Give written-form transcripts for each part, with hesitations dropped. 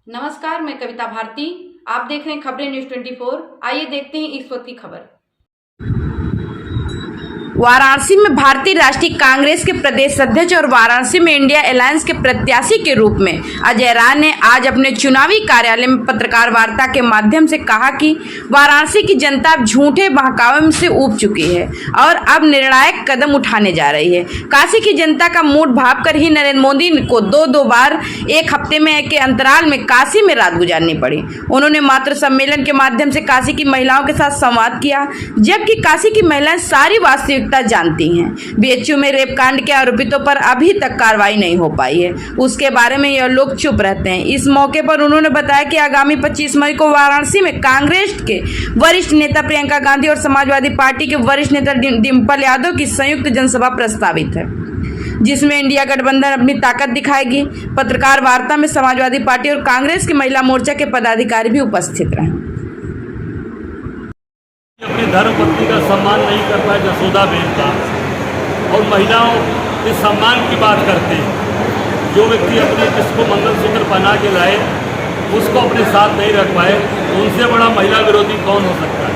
नमस्कार, मैं कविता भारती। आप देख रहे हैं खबरें न्यूज़ 24। आइए देखते हैं इस वक्त की खबर। वाराणसी में भारतीय राष्ट्रीय कांग्रेस के प्रदेश अध्यक्ष और वाराणसी में इंडिया अलायंस के प्रत्याशी के रूप में अजय राय ने आज अपने चुनावी कार्यालय में पत्रकार वार्ता के माध्यम से कहा कि वाराणसी की जनता अब झूठे बहकावे से ऊब चुकी है और अब निर्णायक कदम उठाने जा रही है। काशी की जनता का मूड भाप कर ही नरेंद्र मोदी को दो बार एक हफ्ते में के अंतराल में काशी में रात गुजारनी पड़ी। उन्होंने मातृ सम्मेलन के माध्यम से काशी की महिलाओं के साथ संवाद किया, जबकि काशी की महिलाएं सारी वास्तविकता जानती हैं। बीएचयू में रेप कांड के आरोपितों पर अभी तक कार्रवाई नहीं हो पाई है, उसके बारे में यह लोग चुप रहते हैं। इस मौके पर उन्होंने बताया कि आगामी 25 मई को वाराणसी में कांग्रेस के वरिष्ठ नेता प्रियंका गांधी और समाजवादी पार्टी के वरिष्ठ नेता डिम्पल यादव की संयुक्त जनसभा प्रस्तावित है, जिसमें इंडिया गठबंधन अपनी ताकत दिखाएगी। पत्रकार वार्ता में समाजवादी पार्टी और कांग्रेस के महिला मोर्चा के पदाधिकारी भी उपस्थित रहे। अपनी धर्मपत्नी का सम्मान नहीं कर पाए जसोदा बेन का, और महिलाओं के सम्मान की बात करते हैं। जो व्यक्ति अपने जिसको मंगलसूत्र पहना के लाए उसको अपने साथ नहीं रख पाए, उनसे बड़ा महिला विरोधी कौन हो सकता है।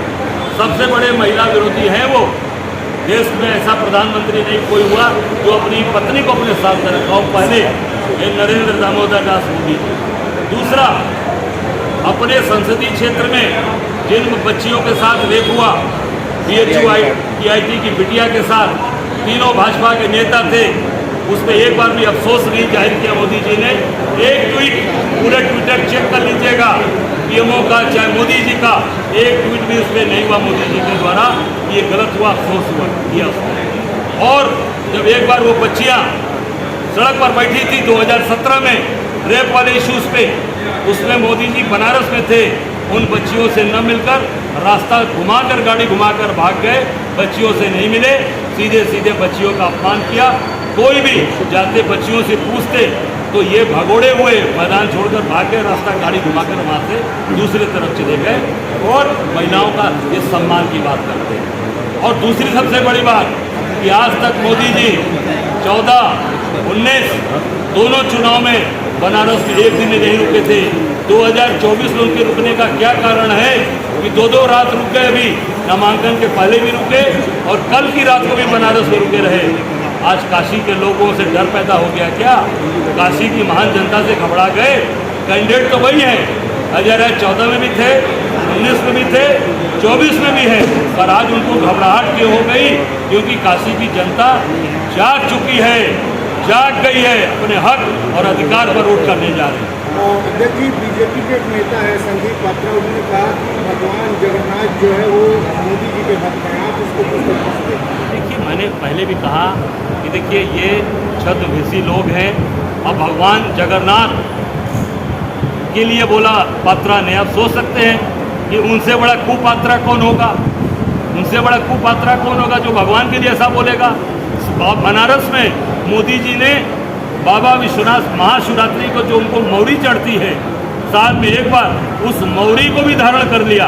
सबसे बड़े महिला विरोधी हैं वो। देश में ऐसा प्रधानमंत्री नहीं कोई हुआ जो अपनी पत्नी को अपने साथ न रखा। पहले ये नरेंद्र दामोदर दास मोदी। दूसरा, अपने संसदीय क्षेत्र में जिन बच्चियों के साथ रेप हुआ, बीएचयू टीआईटी की बिटिया के साथ, तीनों भाजपा के नेता थे, उस पर एक बार भी अफसोस नहीं जाहिर किया मोदी जी ने। एक ट्वीट, पूरे ट्विटर चेक कर लीजिएगा पीएमओ का चाहे मोदी जी का, एक ट्वीट भी उस पर नहीं हुआ मोदी जी के द्वारा। ये गलत हुआ, अफसोस हुआ किया उसने। और जब एक बार वो बच्चियाँ सड़क पर बैठी थी 2017 में रेप वाले इश्यूज पे, उसमें मोदी जी बनारस में थे, उन बच्चियों से न मिलकर रास्ता घुमाकर, गाड़ी घुमाकर भाग गए, बच्चियों से नहीं मिले, सीधे सीधे बच्चियों का अपमान किया। कोई भी जाते बच्चियों से पूछते तो ये भगोड़े हुए मैदान छोड़कर भाग गए, रास्ता गाड़ी घुमाकर वहाँ से दूसरी तरफ चले गए। और महिलाओं का ये सम्मान की बात करते हैं। और दूसरी सबसे बड़ी बात कि आज तक मोदी जी 14, 19 दोनों चुनाव में बनारस में एक दिन नहीं रुके थे। 2024 में उनके रुकने का क्या कारण है कि दो रात रुक गए, अभी नामांकन के पहले भी रुके और कल की रात को भी बनारस में रुके रहे। आज काशी के लोगों से डर पैदा हो गया क्या? काशी की महान जनता से घबरा गए? कैंडिडेट तो वही है, अजय राय 14 में भी थे, 19 में भी थे, 24 में भी है, पर आज उनको घबराहट क्यों हो गई? क्योंकि काशी की जनता जाग चुकी है, जाग गई है, अपने हक और अधिकार पर वोट करने जा रही है। अध्यक्ष जी, बीजेपी के एक नेता है संदीप पात्रा, उन्होंने कहा कि भगवान जगन्नाथ जो है वो मोदी जी के भक्त हैं, आप उसको देखिए, मैंने पहले भी कहा कि देखिए ये छद्मवेशी लोग हैं। अब भगवान जगन्नाथ के लिए बोला पात्रा ने, आप सोच सकते हैं कि उनसे बड़ा कुपात्रा कौन होगा? उनसे बड़ा कुपात्रा कौन होगा जो भगवान के लिए ऐसा बोलेगा? बनारस में मोदी जी ने बाबा विश्वनाथ महाशिवरात्रि को जो उनको मौरी चढ़ती है साल में एक बार, उस मौरी को भी धारण कर लिया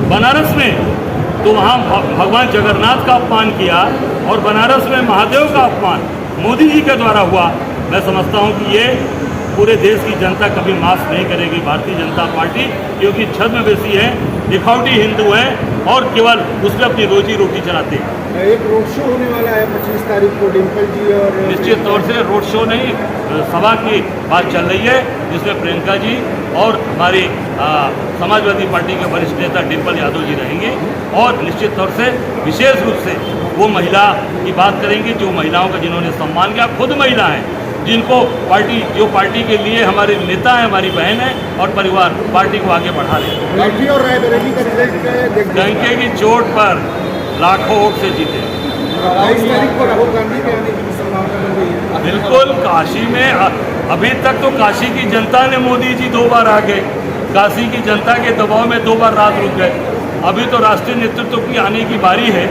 बनारस में। तो वहाँ भगवान जगन्नाथ का अपमान किया और बनारस में महादेव का अपमान मोदी जी के द्वारा हुआ। मैं समझता हूँ कि ये पूरे देश की जनता कभी माफ नहीं करेगी भारतीय जनता पार्टी, क्योंकि छद्मवेशी है, दिखावटी हिंदू हैं और केवल उसमें अपनी रोजी रोटी चलाते हैं। एक रोड शो होने वाला है 25 तारीख को, डिम्पल जी और निश्चित तौर से रोड शो नहीं, सभा की बात चल रही है, जिसमें प्रियंका जी और हमारी समाजवादी पार्टी के वरिष्ठ नेता डिम्पल यादव जी रहेंगे। और निश्चित तौर से विशेष रूप से वो महिला की बात करेंगे जो महिलाओं का जिन्होंने सम्मान किया, खुद महिला हैं, जिनको पार्टी के लिए हमारे नेता हैं, हमारी बहन है और परिवार पार्टी को आगे बढ़ा रहे हैं। लाठी और रायबरेली का रिजल्ट डंके की चोट पर लाखों वोट से जीते। 22 तारीख को राहुल गांधी के आने की संभावना बन रही है। बिल्कुल, काशी में अभी तक तो काशी की जनता ने मोदी जी 2 बार आ गए, काशी की जनता के दबाव में 2 बार रात रुक गए। अभी तो राष्ट्रीय नेतृत्व की आने की बारी है।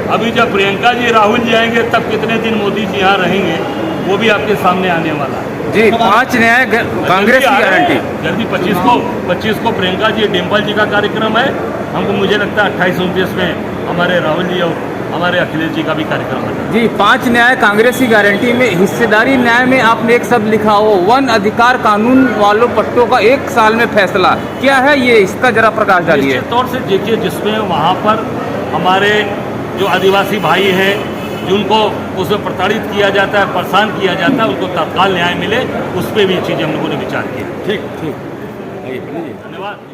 अभी जब प्रियंका जी राहुल जी आएंगे तब कितने दिन मोदी जी यहाँ रहेंगे वो भी आपके सामने आने वाला है। जी, 5 न्याय कांग्रेस की गारंटी जल्दी 25 को प्रियंका जी डिम्पल जी का कार्यक्रम है। हमको मुझे लगता है 28-29 में हमारे राहुल जी और हमारे अखिलेश जी का भी कार्यक्रम है। जी, 5 न्याय कांग्रेस की गारंटी में हिस्सेदारी न्याय में आपने एक शब्द लिखा हो, वन अधिकार कानून वालों पट्टों का 1 साल में फैसला, क्या है ये, इसका जरा प्रकाश डालिए। निश्चित तौर से देखिए, जिसमें वहाँ पर हमारे जो आदिवासी भाई हैं जिनको उसमें प्रताड़ित किया जाता है, परेशान किया जाता है, उनको तत्काल न्याय मिले, उस पर भी ये चीज़ें हम लोगों ने विचार किया। ठीक, धन्यवाद।